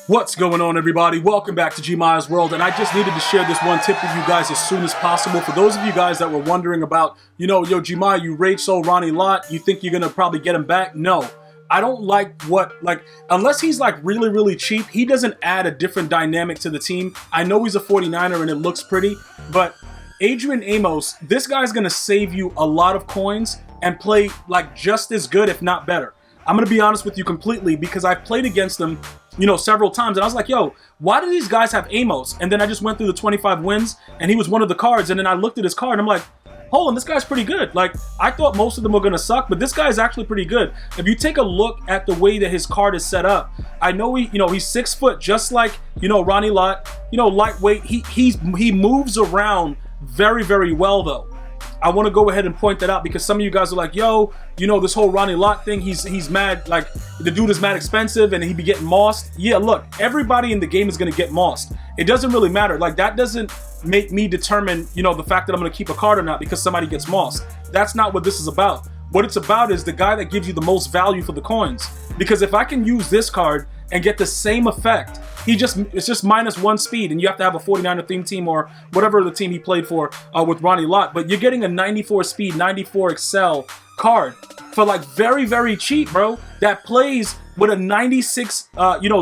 What's going on, everybody? Welcome back to GmiasWorld, and I just needed to share this one tip with you guys as soon as possible. For those of you guys that were wondering about, yo, Gmia, you rage sold Ronnie Lott, you think you're gonna probably get him back? No. I don't unless he's really, really cheap, he doesn't add a different dynamic to the team. I know he's a 49er and it looks pretty, but Adrian Amos, this guy's gonna save you a lot of coins and play just as good, if not better. I'm gonna be honest with you completely because I've played against him, several times, and I was like, yo, why do these guys have Amos? And then I just went through the 25 wins, and he was one of the cards, and then I looked at his card, and I'm like, hold on, this guy's pretty good. I thought most of them were gonna suck, but this guy's actually pretty good. If you take a look at the way that his card is set up, I know he's 6 foot, just like Ronnie Lott, lightweight. He moves around very, very well though. I want to go ahead and point that out because some of you guys are like, yo, this whole Ronnie Lott thing, he's mad, the dude is mad expensive and he be getting mossed. Yeah, look, everybody in the game is going to get mossed. It doesn't really matter. That doesn't make me determine, the fact that I'm going to keep a card or not because somebody gets mossed. That's not what this is about. What it's about is the guy that gives you the most value for the coins. Because if I can use this card and get the same effect, it's just -1 speed, and you have to have a 49er theme team or whatever the team he played for with Ronnie Lott. But you're getting a 94 speed, 94 excel card for very, very cheap, bro. That plays with a 96,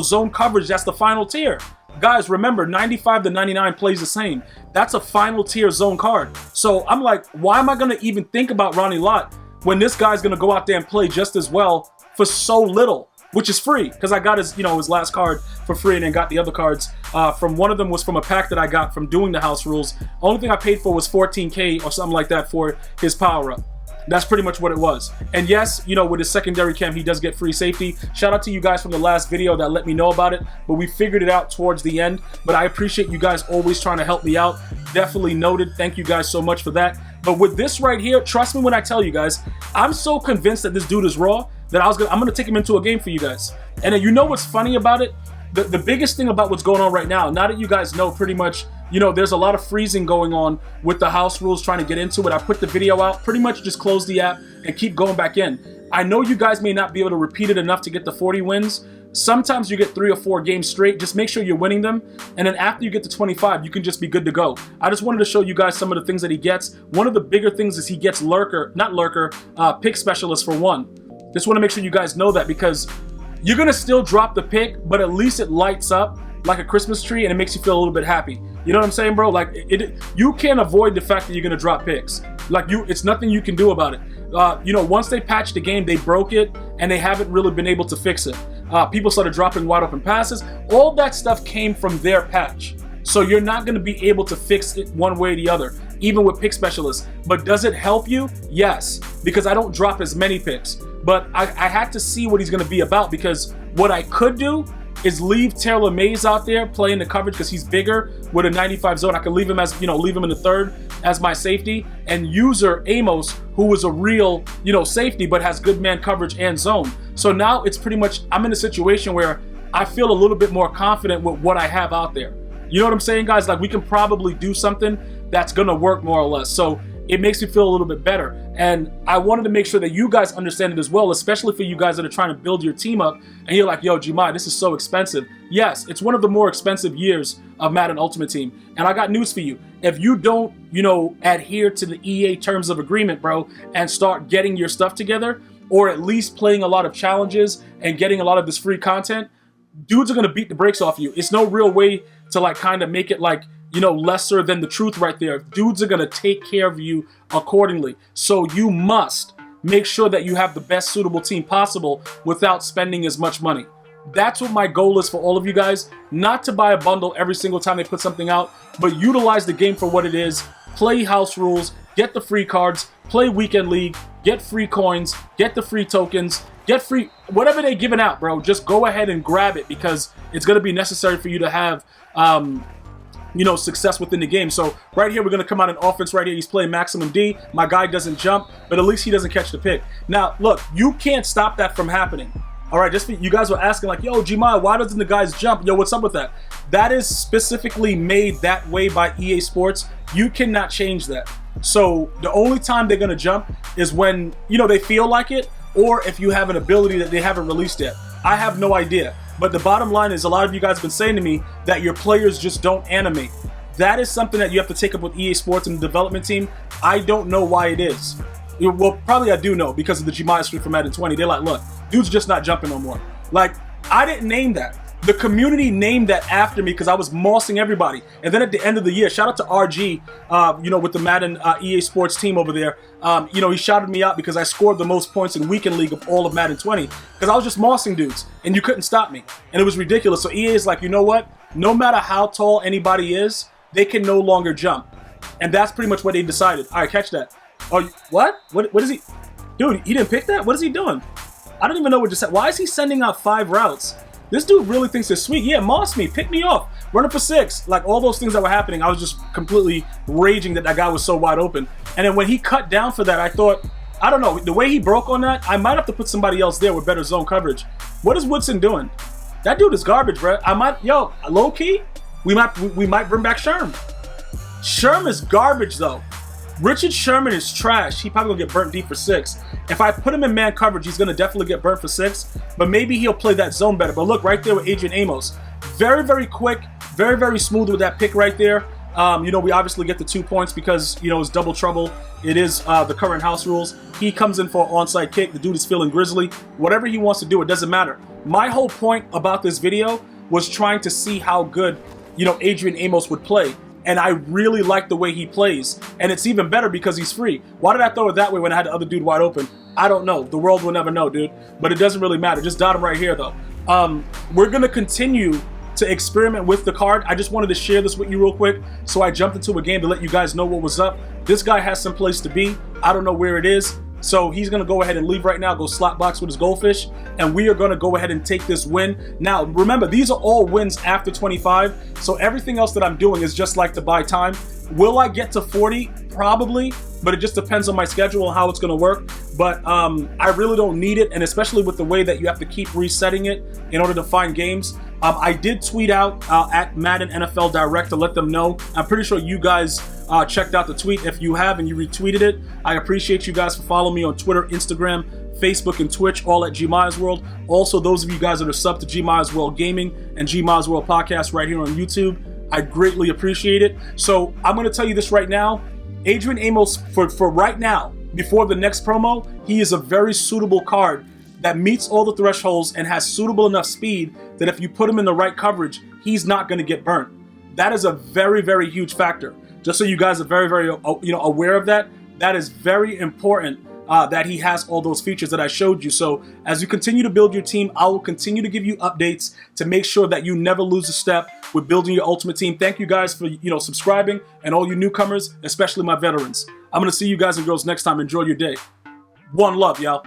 zone coverage. That's the final tier. Guys, remember, 95 to 99 plays the same. That's a final tier zone card. So I'm like, why am I gonna even think about Ronnie Lott when this guy's gonna go out there and play just as well for so little? Which is free, because I got his last card for free and then got the other cards from one of them was from a pack that I got from doing the house rules. Only thing I paid for was 14K or something like that for his power up. That's pretty much what it was. And yes, with his secondary cam, he does get free safety. Shout out to you guys from the last video that let me know about it, but we figured it out towards the end. But I appreciate you guys always trying to help me out. Definitely noted. Thank you guys so much for that. But with this right here, trust me when I tell you guys, I'm so convinced that this dude is raw that I'm gonna take him into a game for you guys. And then what's funny about it? The biggest thing about what's going on right now that you guys know pretty much, there's a lot of freezing going on with the house rules trying to get into it. I put the video out, pretty much just close the app and keep going back in. I know you guys may not be able to repeat it enough to get the 40 wins. Sometimes you get 3 or 4 games straight. Just make sure you're winning them. And then after you get to 25, you can just be good to go. I just wanted to show you guys some of the things that he gets. One of the bigger things is he gets pick specialist for 1. Just want to make sure you guys know that because you're going to still drop the pick, but at least it lights up like a Christmas tree and it makes you feel a little bit happy. You know what I'm saying, bro? You can't avoid the fact that you're going to drop picks. It's nothing you can do about it. Once they patched the game, they broke it and they haven't really been able to fix it. People started dropping wide open passes. All that stuff came from their patch. So you're not going to be able to fix it one way or the other, even with pick specialists. But does it help you? Yes, because I don't drop as many picks. But I had to see what he's going to be about because what I could do is leave Taylor Mays out there playing the coverage because he's bigger with a 95 zone. I could leave him leave him in the 3rd as my safety, and user Amos, who was a real, safety but has good man coverage and zone. So now it's pretty much, I'm in a situation where I feel a little bit more confident with what I have out there. You know what I'm saying, guys? We can probably do something that's gonna work more or less. So it makes me feel a little bit better. And I wanted to make sure that you guys understand it as well, especially for you guys that are trying to build your team up and you're like, yo, Gmi, this is so expensive. Yes, it's one of the more expensive years of Madden Ultimate Team. And I got news for you. If you don't, adhere to the EA terms of agreement, bro, and start getting your stuff together, or at least playing a lot of challenges and getting a lot of this free content, dudes are going to beat the brakes off you. It's no real way to kind of make it lesser than the truth right there. Dudes are going to take care of you accordingly. So you must make sure that you have the best suitable team possible without spending as much money. That's what my goal is for all of you guys. Not to buy a bundle every single time they put something out, but utilize the game for what it is. Play house rules, get the free cards, play weekend league, get free coins, get the free tokens, get free, whatever they're giving out, bro. Just go ahead and grab it because it's going to be necessary for you to have success within the game. So right here, we're going to come out in offense right here. He's playing maximum D. My guy doesn't jump, but at least he doesn't catch the pick. Now, look, you can't stop that from happening. All right, just you guys were asking yo, Gmi, why doesn't the guys jump? Yo, what's up with that? That is specifically made that way by EA Sports. You cannot change that. So the only time they're going to jump is when, they feel like it, or if you have an ability that they haven't released yet. I have no idea. But the bottom line is, a lot of you guys have been saying to me that your players just don't animate. That is something that you have to take up with EA Sports and the development team. I don't know why it is. Well, probably I do know, because of the Gmias stream from Madden 20. They're like, look, dude's just not jumping no more. Like, I didn't name that. The community named that after me because I was mossing everybody. And then at the end of the year, shout out to RG, you know, with the Madden EA Sports team over there. You know, he shouted me out because I scored the most points in Weekend League of all of Madden 20 because I was just mossing dudes and you couldn't stop me. And it was ridiculous. So EA is like, you know what? No matter how tall anybody is, they can no longer jump. And that's pretty much what they decided. All right, catch that. Oh, what? What is he? Dude, he didn't pick that? What is he doing? I don't even know what just said. Why is he sending out 5 routes? This dude really thinks it's sweet. Yeah, moss me, pick me off, run up for 6. Like, all those things that were happening, I was just completely raging that that guy was so wide open. And then when he cut down for that, I thought, I don't know, the way he broke on that, I might have to put somebody else there with better zone coverage. What is Woodson doing? That dude is garbage, bro. Yo, low key, we might bring back Sherm. Sherm is garbage though. Richard Sherman is trash. He probably gonna get burnt deep for 6. If I put him in man coverage, he's gonna definitely get burnt for 6. But maybe he'll play that zone better. But look right there with Adrian Amos. Very, very quick. Very, very smooth with that pick right there. You know, we obviously get the 2 points because, you know, it's double trouble. It is the current house rules. He comes in for an onside kick. The dude is feeling grizzly. Whatever he wants to do, it doesn't matter. My whole point about this video was trying to see how good, you know, Adrian Amos would play. And I really like the way he plays. And it's even better because he's free. Why did I throw it that way when I had the other dude wide open? I don't know. The world will never know, dude. But it doesn't really matter. Just dot him right here, though. We're going to continue to experiment with the card. I just wanted to share this with you real quick. So I jumped into a game to let you guys know what was up. This guy has some place to be. I don't know where it is. So he's going to go ahead and leave right now, go slot box with his goldfish, and we are going to go ahead and take this win. Now, remember, these are all wins after 25, so everything else that I'm doing is just like to buy time. Will I get to 40? Probably, but it just depends on my schedule and how it's going to work. But I really don't need it, and especially with the way that you have to keep resetting it in order to find games. I did tweet out at Madden NFL Direct to let them know. I'm pretty sure you guys checked out the tweet. If you have and you retweeted it, I appreciate you guys for following me on Twitter, Instagram, Facebook, and Twitch, all at GmiasWorld. Also, those of you guys that are sub to GmiasWorld Gaming and GmiasWorld Podcast right here on YouTube, I greatly appreciate it. So I'm going to tell you this right now. Adrian Amos, for right now, before the next promo, he is a very suitable card that meets all the thresholds and has suitable enough speed that if you put him in the right coverage, he's not going to get burnt. That is a very, very huge factor. Just so you guys are very, very aware of that. That is very important that he has all those features that I showed you. So as you continue to build your team, I will continue to give you updates to make sure that you never lose a step with building your ultimate team. Thank you guys for subscribing, and all you newcomers, especially my veterans. I'm going to see you guys and girls next time. Enjoy your day. One love, y'all.